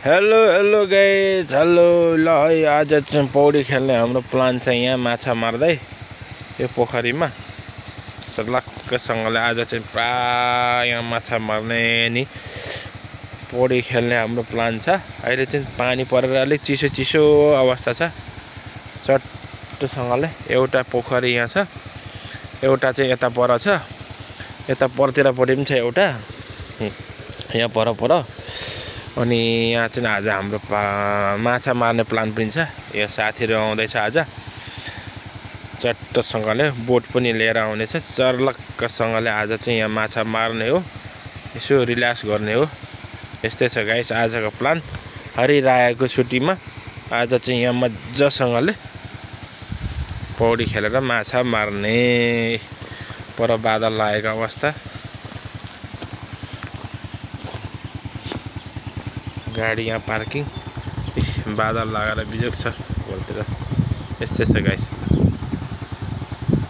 Hello hello guys, hello. ल है आज चाहिँ पौडी खेल्ने हाम्रो प्लान छ यहाँ माछा मार्दै यो पोखरीमा सर्लक्कसँगले आज चाहिँ प्राय यहाँ माछा मार्ने नि पौडी खेल्ने हाम्रो प्लान छ। अहिले चाहिँ पानी परेर अलिक चिसो चिसो अवस्था छ। चट्टसँगले एउटा पोखरी यहाँ छ, एउटा चाहिँ यता पर छ, यता परतिरपट्टि पनि छ एउटा यहाँ पर। अनि यहाँ चाहिँ आज हाम्रो माछा मार्ने प्लान पनि छ। यो साथीहरू आउँदैछ आज, चट्टसँगले बोट पनि लिएर आउनेछ। चर्लक्कसँगले आज चाहिँ यहाँ माछा मार्ने हो, यसो रिल्याक्स गर्ने हो। यस्तै छ गाइस आजको प्लान। हरिरायको छुट्टीमा आज चाहिँ यहाँ मजासँगले पौडी खेलेर माछा मार्ने। पर बादल लागेको अवस्था, गाडी यहाँ पार्किङ, बादल लागेर बिजोग छ भोलितिर। यस्तै छ गाइस।